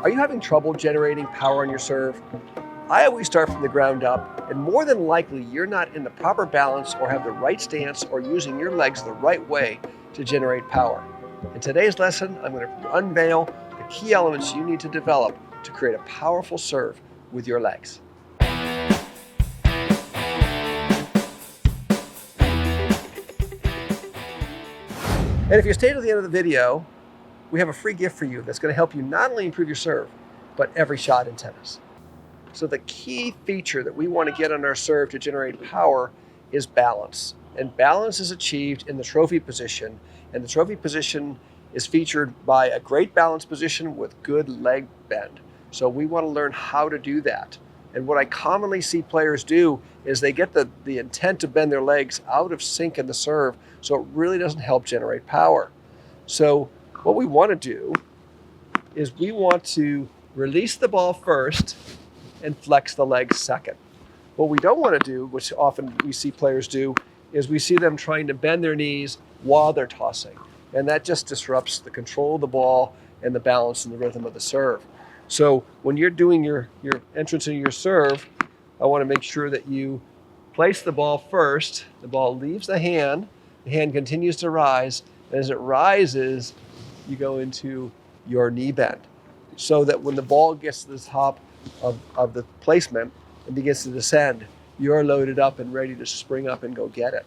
Are you having trouble generating power on your serve? I always start from the ground up, and more than likely you're not in the proper balance or have the right stance or using your legs the right way to generate power. In today's lesson, I'm going to unveil the key elements you need to develop to create a powerful serve with your legs. And if you stay to the end of the video, we have a free gift for you that's going to help you not only improve your serve, but every shot in tennis. So the key feature that we want to get on our serve to generate power is balance. And balance is achieved in the trophy position. And the trophy position is featured by a great balance position with good leg bend. So we want to learn how to do that. And what I commonly see players do is they get the intent to bend their legs out of sync in the serve, so it really doesn't help generate power. So what we want to do is we want to release the ball first and flex the legs second. What we don't want to do, which often we see players do, is we see them trying to bend their knees while they're tossing. And that just disrupts the control of the ball and the balance and the rhythm of the serve. So when you're doing your entrance into your serve, I want to make sure that you place the ball first. The ball leaves the hand continues to rise, and as it rises, you go into your knee bend. So that when the ball gets to the top of the placement and begins to descend, you're loaded up and ready to spring up and go get it.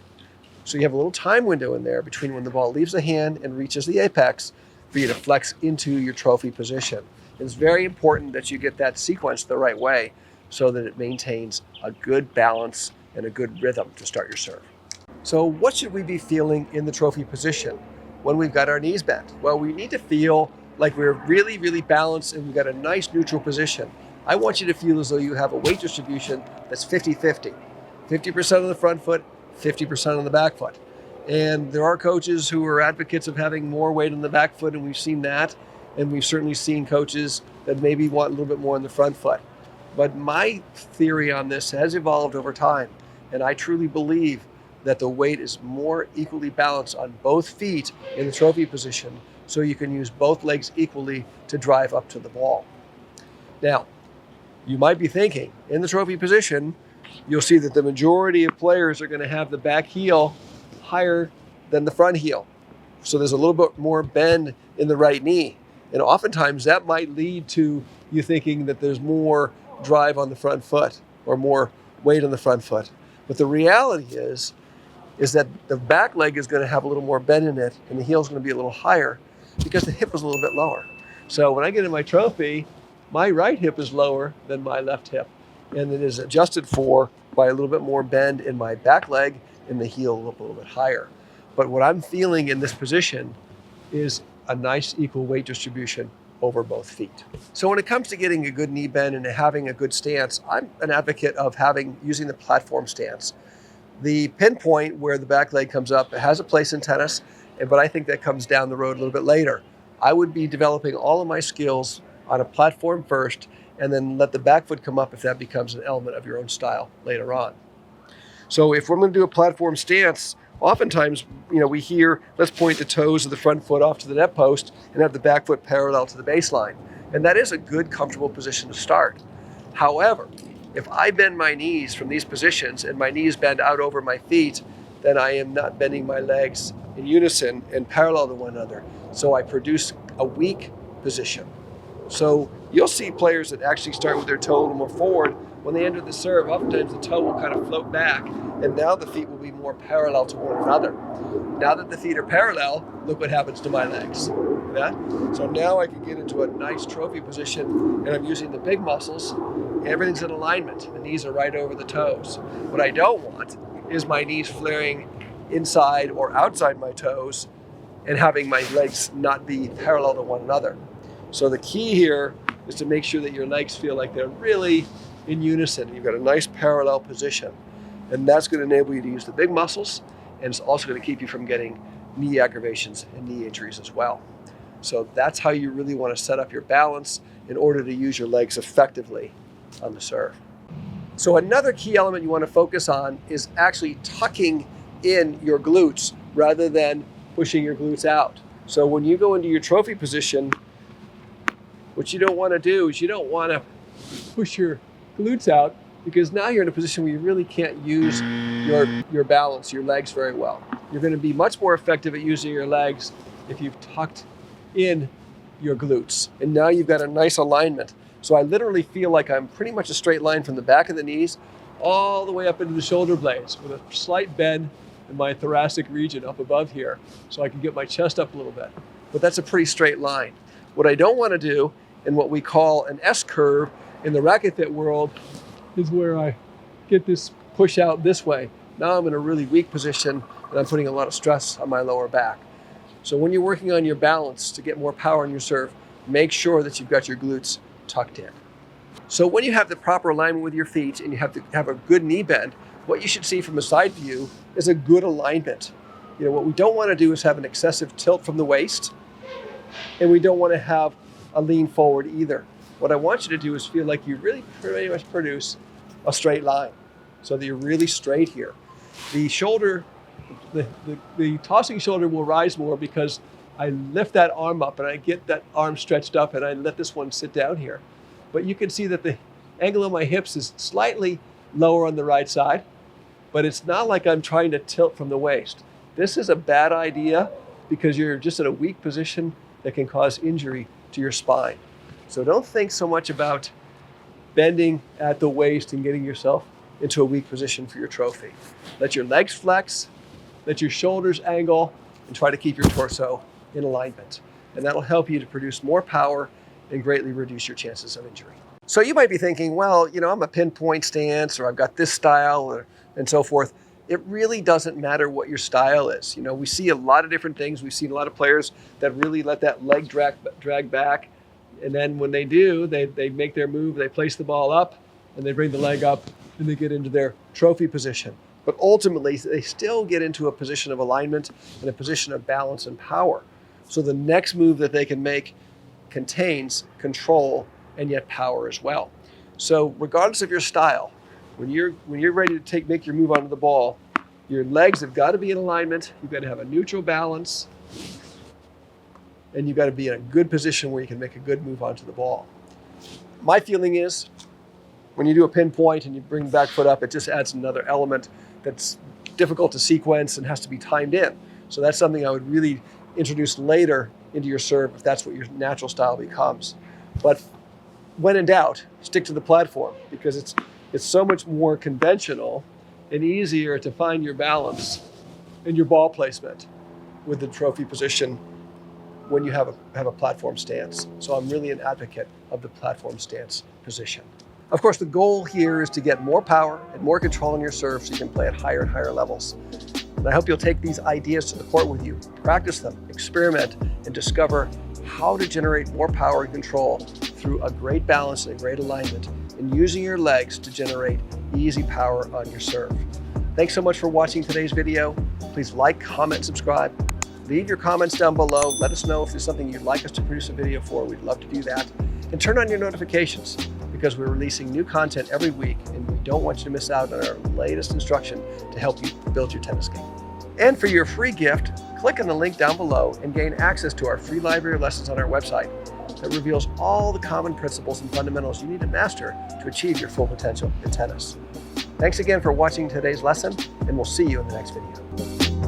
So you have a little time window in there between when the ball leaves the hand and reaches the apex for you to flex into your trophy position. It's very important that you get that sequence the right way so that it maintains a good balance and a good rhythm to start your serve. So what should we be feeling in the trophy position when we've got our knees bent? Well, we need to feel like we're really, really balanced and we've got a nice neutral position. I want you to feel as though you have a weight distribution that's 50-50. 50% on the front foot, 50% on the back foot. And there are coaches who are advocates of having more weight on the back foot, and we've seen that. And we've certainly seen coaches that maybe want a little bit more on the front foot. But my theory on this has evolved over time. And I truly believe that the weight is more equally balanced on both feet in the trophy position, so you can use both legs equally to drive up to the ball. Now, you might be thinking, in the trophy position, you'll see that the majority of players are going to have the back heel higher than the front heel. So there's a little bit more bend in the right knee. And oftentimes that might lead to you thinking that there's more drive on the front foot or more weight on the front foot. But the reality is that the back leg is going to have a little more bend in it and the heel is going to be a little higher because the hip is a little bit lower. So when I get in my trophy, my right hip is lower than my left hip. And it is adjusted for by a little bit more bend in my back leg and the heel a little bit higher. But what I'm feeling in this position is a nice equal weight distribution over both feet. So when it comes to getting a good knee bend and having a good stance, I'm an advocate of using the platform stance. The pinpoint where the back leg comes up has a place in tennis, but I think that comes down the road a little bit later. I would be developing all of my skills on a platform first, and then let the back foot come up if that becomes an element of your own style later on. So if we're going to do a platform stance, oftentimes, we hear, let's point the toes of the front foot off to the net post and have the back foot parallel to the baseline. And that is a good, comfortable position to start. However, if I bend my knees from these positions and my knees bend out over my feet, then I am not bending my legs in unison and parallel to one another. So I produce a weak position. So you'll see players that actually start with their toe a little more forward. When they enter the serve, oftentimes the toe will kind of float back, and now the feet will be more parallel to one another. Now that the feet are parallel, look what happens to my legs. See that? So now I can get into a nice trophy position, and I'm using the big muscles. Everything's in alignment. The knees are right over the toes. What I don't want is my knees flaring inside or outside my toes and having my legs not be parallel to one another. So the key here is to make sure that your legs feel like they're really in unison. You've got a nice parallel position. And that's going to enable you to use the big muscles, and it's also going to keep you from getting knee aggravations and knee injuries as well. So that's how you really want to set up your balance in order to use your legs effectively on the serve. So another key element you want to focus on is actually tucking in your glutes rather than pushing your glutes out. So when you go into your trophy position, What you don't want to do is you don't want to push your glutes out, because now you're in a position where you really can't use your balance, your legs very well. You're going to be much more effective at using your legs if you've tucked in your glutes. And now you've got a nice alignment. So I literally feel like I'm pretty much a straight line from the back of the knees all the way up into the shoulder blades, with a slight bend in my thoracic region up above here, so I can get my chest up a little bit. But that's a pretty straight line. What I don't want to do, in what we call an S-curve in the racket fit world, is where I get this push out this way. Now I'm in a really weak position and I'm putting a lot of stress on my lower back. So when you're working on your balance to get more power in your serve, make sure that you've got your glutes tucked in. So when you have the proper alignment with your feet and you have a good knee bend, what you should see from a side view is a good alignment. What we don't want to do is have an excessive tilt from the waist, and we don't want to have a lean forward either. What I want you to do is feel like you really pretty much produce a straight line, so that you're really straight here. The shoulder, the tossing shoulder will rise more because I lift that arm up and I get that arm stretched up and I let this one sit down here. But you can see that the angle of my hips is slightly lower on the right side, but it's not like I'm trying to tilt from the waist. This is a bad idea because you're just in a weak position that can cause injury to your spine. So don't think so much about bending at the waist and getting yourself into a weak position for your trophy. Let your legs flex, let your shoulders angle, and try to keep your torso in alignment. And that'll help you to produce more power and greatly reduce your chances of injury. So you might be thinking, well, I'm a pinpoint stance, or I've got this style, and so forth. It really doesn't matter what your style is. We see a lot of different things. We've seen a lot of players that really let that leg drag back. And then when they do, they make their move, they place the ball up, and they bring the leg up, and they get into their trophy position. But ultimately, they still get into a position of alignment and a position of balance and power. So the next move that they can make contains control and yet power as well. So regardless of your style, when you're ready to make your move onto the ball, your legs have got to be in alignment. You've got to have a neutral balance, and you've got to be in a good position where you can make a good move onto the ball. My feeling is, when you do a pinpoint and you bring the back foot up, it just adds another element that's difficult to sequence and has to be timed in. So that's something I would really introduce later into your serve if that's what your natural style becomes. But when in doubt, stick to the platform, because it's so much more conventional and easier to find your balance and your ball placement with the trophy position when you have a platform stance. So I'm really an advocate of the platform stance position. Of course, the goal here is to get more power and more control in your serve so you can play at higher and higher levels. And I hope you'll take these ideas to the court with you, practice them, experiment, and discover how to generate more power and control through a great balance and a great alignment, and using your legs to generate easy power on your serve. Thanks so much for watching today's video. Please like, comment, subscribe. Leave your comments down below. Let us know if there's something you'd like us to produce a video for. We'd love to do that. And turn on your notifications, because we're releasing new content every week, and we don't want you to miss out on our latest instruction to help you build your tennis game. And for your free gift, click on the link down below and gain access to our free library of lessons on our website that reveals all the common principles and fundamentals you need to master to achieve your full potential in tennis. Thanks again for watching today's lesson, and we'll see you in the next video.